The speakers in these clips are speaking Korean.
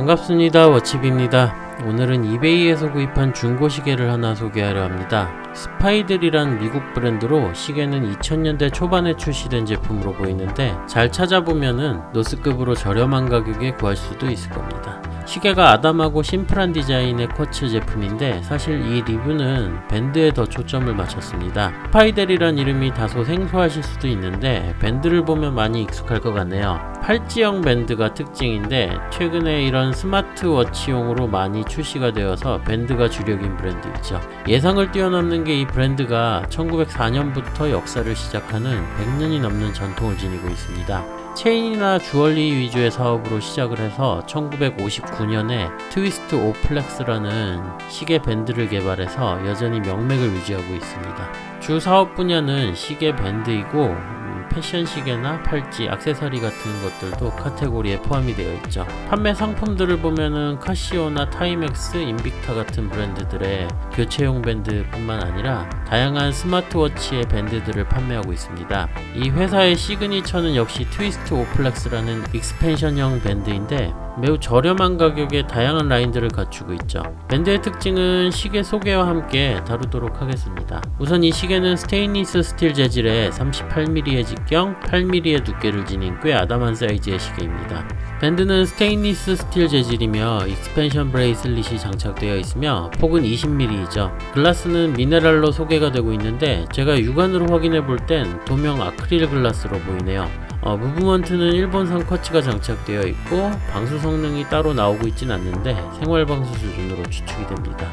반갑습니다. 워칩입니다. 오늘은 이베이에서 구입한 중고 시계를 하나 소개하려 합니다. 스파이들이란 미국 브랜드로 시계는 2000년대 초반에 출시된 제품으로 보이는데 잘 찾아보면은 노스급으로 저렴한 가격에 구할 수도 있을 겁니다. 시계가 아담하고 심플한 디자인의 쿼츠 제품인데 사실 이 리뷰는 밴드에 더 초점을 맞췄습니다. 스파이델이란 이름이 다소 생소하실 수도 있는데 밴드를 보면 많이 익숙할 것 같네요. 팔찌형 밴드가 특징인데 최근에 이런 스마트워치용으로 많이 출시가 되어서 밴드가 주력인 브랜드이죠. 예상을 뛰어넘는 게 이 브랜드가 1904년부터 역사를 시작하는 100년이 넘는 전통을 지니고 있습니다. 체인이나 주얼리 위주의 사업으로 시작을 해서 1959년에 트위스트 오플렉스라는 시계 밴드를 개발해서 여전히 명맥을 유지하고 있습니다. 주 사업 분야는 시계 밴드이고 패션 시계나 팔찌, 액세서리 같은 것들도 카테고리에 포함이 되어 있죠. 판매 상품들을 보면은 카시오나 타이맥스, 인빅타 같은 브랜드들의 교체용 밴드뿐만 아니라 다양한 스마트워치의 밴드들을 판매하고 있습니다. 이 회사의 시그니처는 역시 트위스트 오플렉스라는 익스펜션형 밴드인데 매우 저렴한 가격에 다양한 라인들을 갖추고 있죠. 밴드의 특징은 시계 소개와 함께 다루도록 하겠습니다. 우선 이 시계는 스테인리스 스틸 재질의 38mm의 직경, 8mm의 두께를 지닌 꽤 아담한 사이즈의 시계입니다. 밴드는 스테인리스 스틸 재질이며 익스펜션 브레이슬릿이 장착되어 있으며 폭은 20mm이죠. 글라스는 미네랄로 소개가 되고 있는데 제가 육안으로 확인해 볼 땐 도명 아크릴 글라스로 보이네요. 무브먼트는 일본산 쿼츠가 장착되어 있고 방수 성능이 따로 나오고 있진 않는데 생활 방수 수준으로 추측이 됩니다.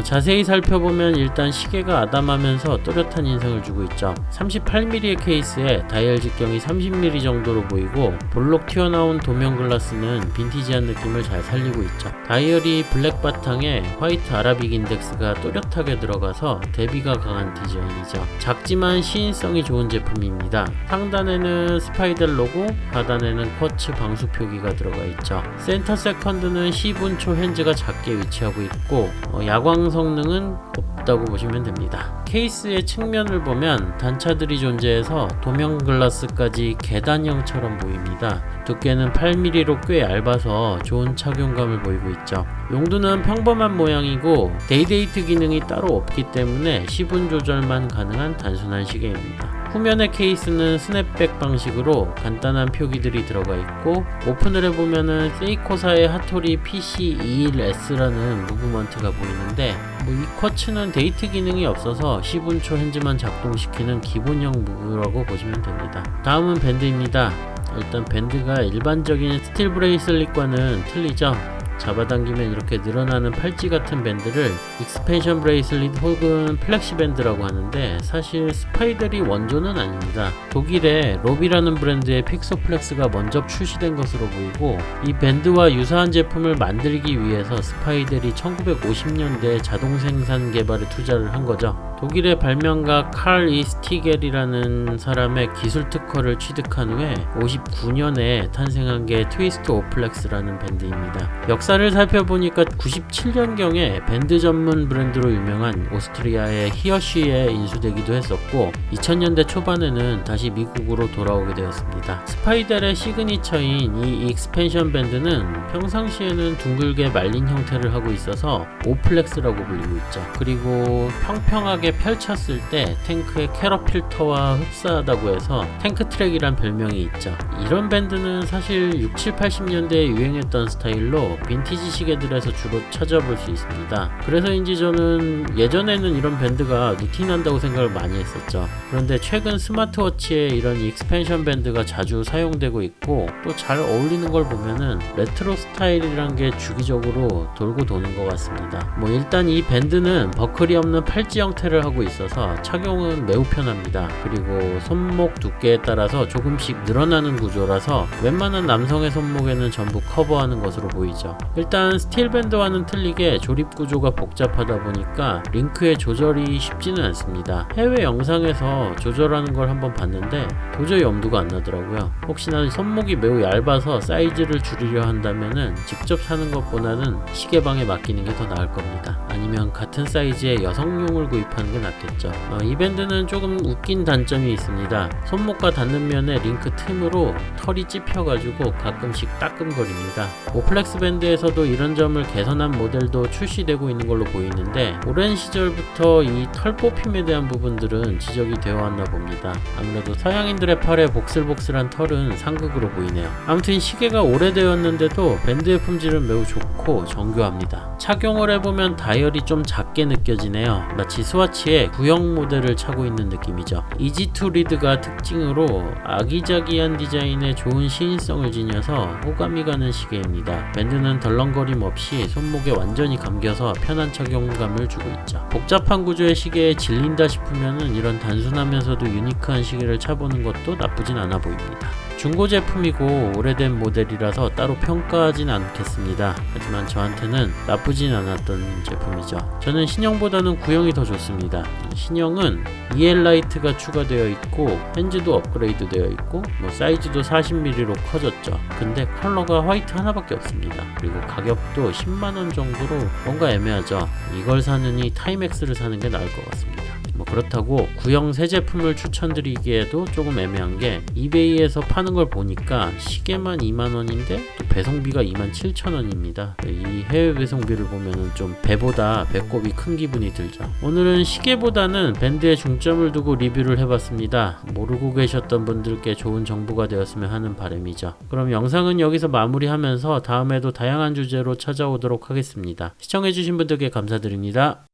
자세히 살펴보면 일단 시계가 아담하면서 또렷한 인상을 주고 있죠. 38mm의 케이스에 다이얼 직경이 30mm 정도로 보이고 볼록 튀어나온 도면 글라스는 빈티지한 느낌을 잘 살리고 있죠. 다이얼이 블랙 바탕에 화이트 아라빅 인덱스가 또렷하게 들어가서 대비가 강한 디자인이죠. 작지만 시인성이 좋은 제품입니다. 상단에는 스파이델 로고, 하단에는 쿼츠 방수 표기가 들어가 있죠. 센터 세컨드는 10분초 핸즈가 작게 위치하고 있고 야광 성능은 없다고 보시면 됩니다. 케이스의 측면을 보면 단차들이 존재해서 도면 글라스까지 계단형처럼 보입니다. 두께는 8mm로 꽤 얇아서 좋은 착용감을 보이고 있죠. 용두는 평범한 모양이고 데이데이트 기능이 따로 없기 때문에 시분 조절만 가능한 단순한 시계입니다. 후면의 케이스는 스냅백 방식으로 간단한 표기들이 들어가 있고 오픈을 해보면은 세이코사의 하토리 PC21S라는 무브먼트가 보이는데 이 쿼츠는 데이트 기능이 없어서 10분초 핸즈만 작동시키는 기본형 무브라고 보시면 됩니다. 다음은 밴드입니다. 일단 밴드가 일반적인 스틸 브레이슬릿과는 틀리죠. 잡아당기면 이렇게 늘어나는 팔찌 같은 밴드를 익스펜션 브레이슬릿 혹은 플렉시 밴드라고 하는데 사실 스파이델이 원조는 아닙니다. 독일의 로비라는 브랜드의 픽소플렉스가 먼저 출시된 것으로 보이고 이 밴드와 유사한 제품을 만들기 위해서 스파이델이 1950년대 자동 생산 개발에 투자를 한 거죠. 독일의 발명가 칼 이 스티겔이라는 사람의 기술 특허를 취득한 후에 59년에 탄생한 게 트위스트 오플렉스라는 밴드입니다. 역사를 살펴보니까 97년경에 밴드 전문 브랜드로 유명한 오스트리아의 히어쉬에 인수되기도 했었고 2000년대 초반에는 다시 미국으로 돌아오게 되었습니다. 스파이델의 시그니처인 이 익스펜션 밴드는 평상시에는 둥글게 말린 형태를 하고 있어서 오플렉스라고 불리고 있죠. 그리고 평평하게 펼쳤을 때 탱크의 캐럿 필터와 흡사하다고 해서 탱크 트랙이란 별명이 있죠. 이런 밴드는 사실 60, 80년대에 유행했던 스타일로 빈티지 시계들에서 주로 찾아볼 수 있습니다. 그래서인지 저는 예전에는 이런 밴드가 루틴한다고 생각을 많이 했었죠. 그런데 최근 스마트워치에 이런 익스펜션 밴드가 자주 사용되고 있고 또 잘 어울리는 걸 보면은 레트로 스타일이란 게 주기적으로 돌고 도는 것 같습니다. 일단 이 밴드는 버클이 없는 팔찌 형태를 하고 있어서 착용은 매우 편합니다. 그리고 손목 두께에 따라서 조금씩 늘어나는 구조라서 웬만한 남성의 손목에는 전부 커버하는 것으로 보이죠. 일단 스틸밴드와는 틀리게 조립 구조가 복잡하다 보니까 링크의 조절이 쉽지는 않습니다. 해외 영상에서 조절하는 걸 한번 봤는데 도저히 엄두가 안 나더라고요. 혹시나 손목이 매우 얇아서 사이즈를 줄이려 한다면은 직접 사는 것보다는 시계방에 맡기는 게 더 나을 겁니다. 아니면 같은 사이즈의 여성용을 구입하는 하는 게 낫겠죠. 이 밴드는 조금 웃긴 단점이 있습니다. 손목과 닿는 면에 링크 틈으로 털이 찝혀가지고 가끔씩 따끔거립니다. 플렉스 밴드에서도 이런 점을 개선한 모델도 출시되고 있는 걸로 보이는데 오랜 시절부터 이 털 뽑힘에 대한 부분들은 지적이 되어 왔나 봅니다. 아무래도 서양인들의 팔에 복슬복슬한 털은 상극으로 보이네요. 아무튼 시계가 오래되었는데도 밴드의 품질은 매우 좋고 정교합니다. 착용을 해보면 다이얼이 좀 작게 느껴지네요. 마치 스와치의 구형 모델을 차고 있는 느낌이죠. 이지 투 리드가 특징으로 아기자기한 디자인에 좋은 시인성을 지녀서 호감이 가는 시계입니다. 밴드는 덜렁거림 없이 손목에 완전히 감겨서 편한 착용감을 주고 있죠. 복잡한 구조의 시계에 질린다 싶으면 이런 단순하면서도 유니크한 시계를 차보는 것도 나쁘진 않아 보입니다. 중고 제품이고 오래된 모델이라서 따로 평가하진 않겠습니다. 하지만 저한테는 나쁘진 않았던 제품이죠. 저는 신형보다는 구형이 더 좋습니다. 신형은 EL 라이트가 추가되어 있고 핸즈도 업그레이드 되어 있고 사이즈도 40mm로 커졌죠. 근데 컬러가 화이트 하나밖에 없습니다. 그리고 가격도 10만원 정도로 뭔가 애매하죠. 이걸 사느니 타이맥스를 사는 게 나을 것 같습니다. 그렇다고 구형 새 제품을 추천드리기에도 조금 애매한 게 이베이에서 파는 걸 보니까 시계만 2만원인데 또 배송비가 27,000원입니다. 이 해외 배송비를 보면은 좀 배보다 배꼽이 큰 기분이 들죠. 오늘은 시계보다는 밴드에 중점을 두고 리뷰를 해봤습니다. 모르고 계셨던 분들께 좋은 정보가 되었으면 하는 바람이죠. 그럼 영상은 여기서 마무리하면서 다음에도 다양한 주제로 찾아오도록 하겠습니다. 시청해주신 분들께 감사드립니다.